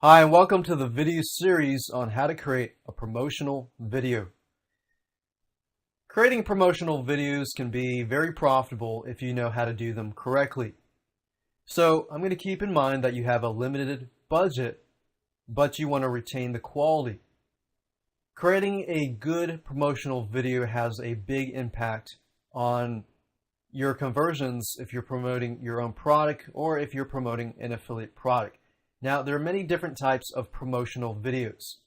Hi, and welcome to the video series on how to create a promotional video. Creating promotional videos can be very profitable if you know how to do them correctly. So I'm going to keep in mind that you have a limited budget, but you want to retain the quality. Creating a good promotional video has a big impact on your conversions if you're promoting your own product or if you're promoting an affiliate product. Now, there are many different types of promotional videos.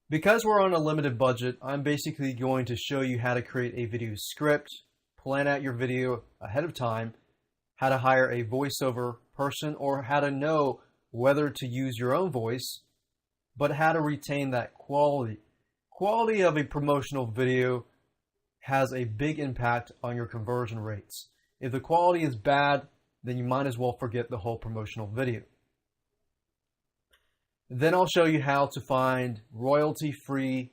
Because we're on a limited budget, I'm basically going to show you how to create a video script, plan out your video ahead of time, how to hire a voiceover person, or how to know whether to use your own voice, but how to retain that quality. Quality of a promotional video has a big impact on your conversion rates. If the quality is bad, then you might as well forget the whole promotional video. Then I'll show you how to find royalty-free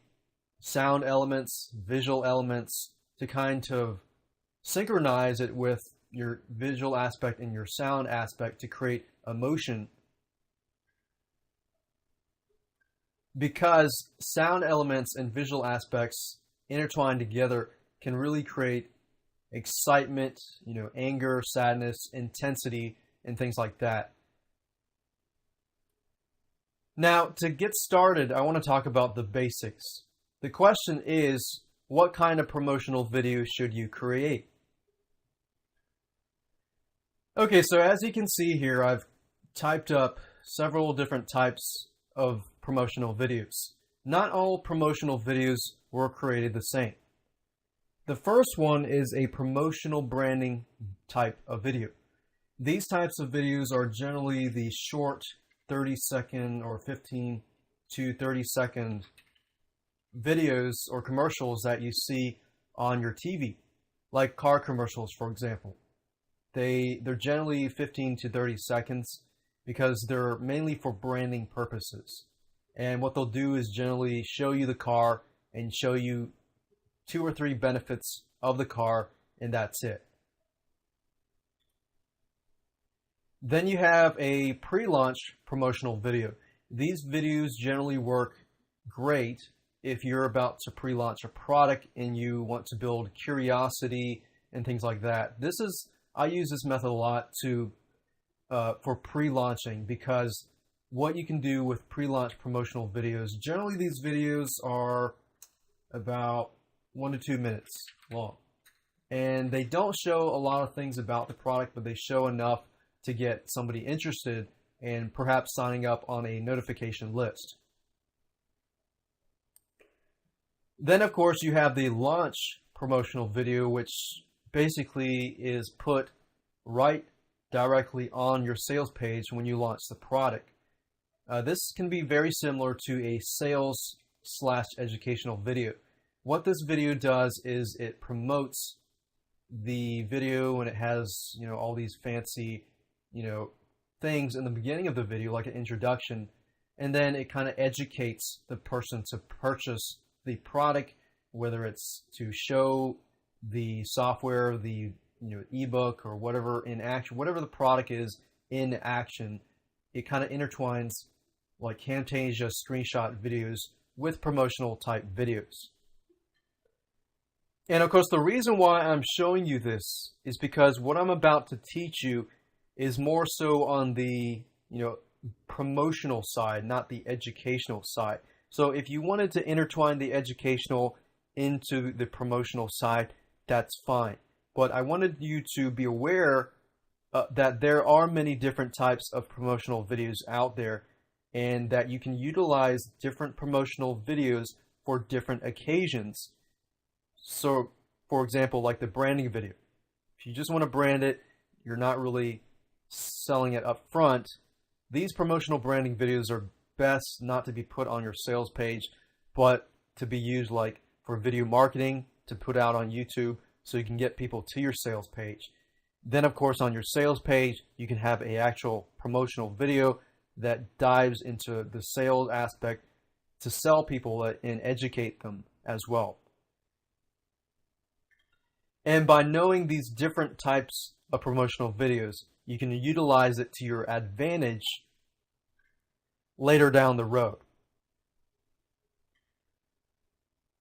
sound elements, visual elements to kind of synchronize it with your visual aspect and your sound aspect to create emotion. Because sound elements and visual aspects intertwined together can really create excitement, anger, sadness, intensity, and things like that. Now, to get started, I want to talk about the basics. The question is, what kind of promotional video should you create? Okay, so as you can see here, I've typed up several different types of promotional videos. Not all promotional videos were created the same. The first one is a promotional branding type of video. These types of videos are generally the short 30-second or 15 to 30-second videos or commercials that you see on your TV, like car commercials, for example. They're generally 15 to 30 seconds because they're mainly for branding purposes. And what they'll do is generally show you the car and show you 2 or 3 benefits of the car, and that's it. Then you have a pre-launch promotional video. These videos generally work great if you're about to pre-launch a product and you want to build curiosity and things like that. I use this method a lot for pre-launching, because what you can do with pre-launch promotional videos, generally these videos are about 1 to 2 minutes long. And they don't show a lot of things about the product, but they show enough to get somebody interested and perhaps signing up on a notification list. Then, of course, you have the launch promotional video, which basically is put right directly on your sales page when you launch the product. This can be very similar to a sales/educational video. What this video does is it promotes the video, and it has, all these fancy, things in the beginning of the video, like an introduction, and then it kind of educates the person to purchase the product, whether it's to show the software, the ebook, or whatever in action, whatever the product is in action. It kind of intertwines like Camtasia screenshot videos with promotional type videos. And of course, the reason why I'm showing you this is because what I'm about to teach you is more so on the, promotional side, not the educational side. So if you wanted to intertwine the educational into the promotional side, that's fine. But I wanted you to be aware that there are many different types of promotional videos out there, and that you can utilize different promotional videos for different occasions. So, for example, like the branding video. If you just want to brand it, you're not really selling it up front, these promotional branding videos are best not to be put on your sales page, but to be used like for video marketing, to put out on YouTube so you can get people to your sales page. Then, of course, on your sales page, you can have an actual promotional video that dives into the sales aspect to sell people and educate them as well. And by knowing these different types of promotional videos, you can utilize it to your advantage later down the road.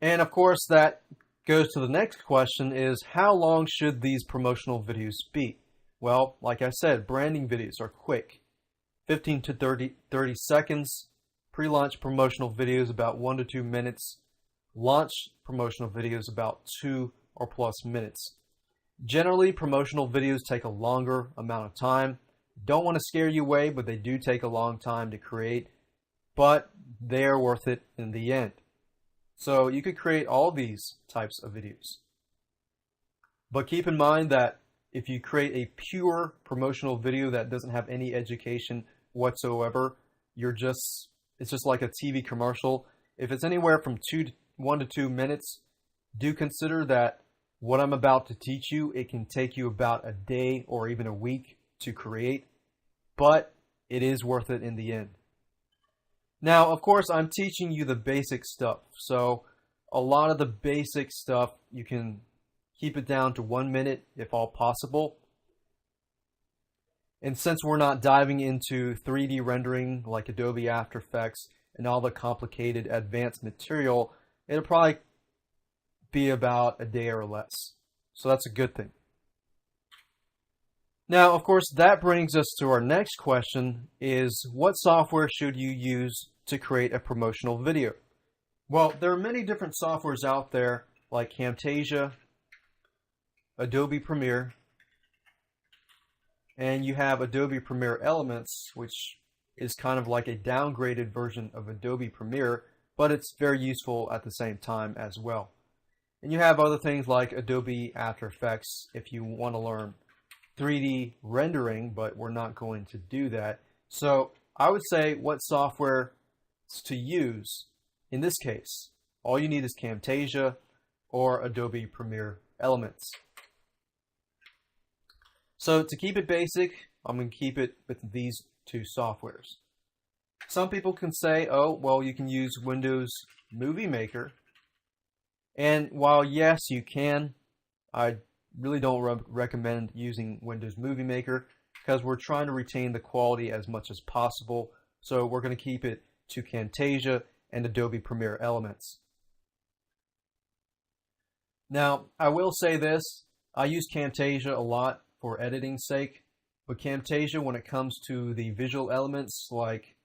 And of course, that goes to the next question is, how long should these promotional videos be? Well, like I said, branding videos are quick. 15 to 30 seconds. Pre-launch promotional videos about 1 to 2 minutes. Launch promotional videos about 2 or plus minutes. Generally, promotional videos take a longer amount of time. Don't want to scare you away, but they do take a long time to create, but they're worth it in the end. So you could create all these types of videos. But keep in mind that if you create a pure promotional video that doesn't have any education whatsoever, it's just like a TV commercial. If it's anywhere from 1 to 2 minutes, do consider that what I'm about to teach you, it can take you about a day or even a week to create, but it is worth it in the end. Now, of course, I'm teaching you the basic stuff. So a lot of the basic stuff, you can keep it down to 1 minute if all possible. And since we're not diving into 3D rendering like Adobe After Effects and all the complicated advanced material, it'll probably be about a day or less. So that's a good thing. Now, of course, that brings us to our next question is, what software should you use to create a promotional video? Well, there are many different softwares out there like Camtasia, Adobe Premiere, and you have Adobe Premiere Elements, which is kind of like a downgraded version of Adobe Premiere, but it's very useful at the same time as well. And you have other things like Adobe After Effects if you want to learn 3D rendering, but we're not going to do that. So I would say what software to use in this case. All you need is Camtasia or Adobe Premiere Elements. So to keep it basic, I'm going to keep it with these two softwares. Some people can say, oh, well, you can use Windows Movie Maker. And while yes, you can, I really don't recommend using Windows Movie Maker because we're trying to retain the quality as much as possible. So we're going to keep it to Camtasia and Adobe Premiere Elements. Now, I will say this, I use Camtasia a lot for editing's sake, but Camtasia, when it comes to the visual elements like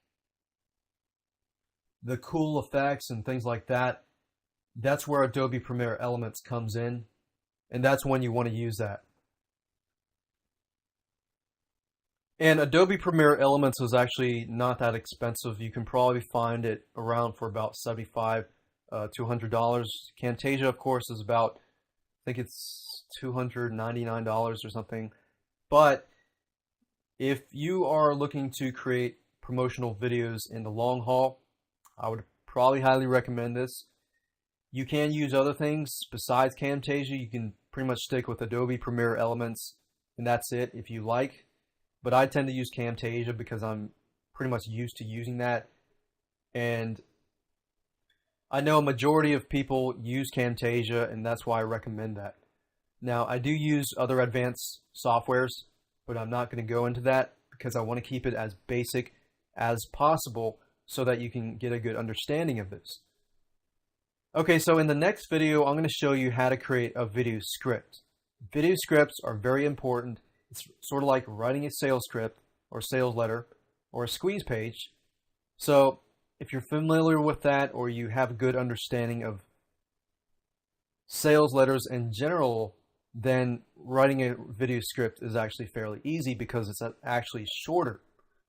the cool effects and things like that, that's where Adobe Premiere Elements comes in, and that's when you want to use that. And Adobe Premiere Elements is actually not that expensive. You can probably find it around for about $75 to $100. Camtasia, of course, is about, I think it's $299 or something. But if you are looking to create promotional videos in the long haul, I would probably highly recommend this. You can use other things besides Camtasia. You can pretty much stick with Adobe Premiere Elements, and that's it if you like. But I tend to use Camtasia because I'm pretty much used to using that. And I know a majority of people use Camtasia, and that's why I recommend that. Now, I do use other advanced softwares, but I'm not going to go into that because I want to keep it as basic as possible so that you can get a good understanding of this. Okay, so in the next video, I'm going to show you how to create a video script. Video scripts are very important. It's sort of like writing a sales script or sales letter or a squeeze page. So if you're familiar with that or you have a good understanding of sales letters in general, then writing a video script is actually fairly easy because it's actually shorter.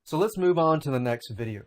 So let's move on to the next video.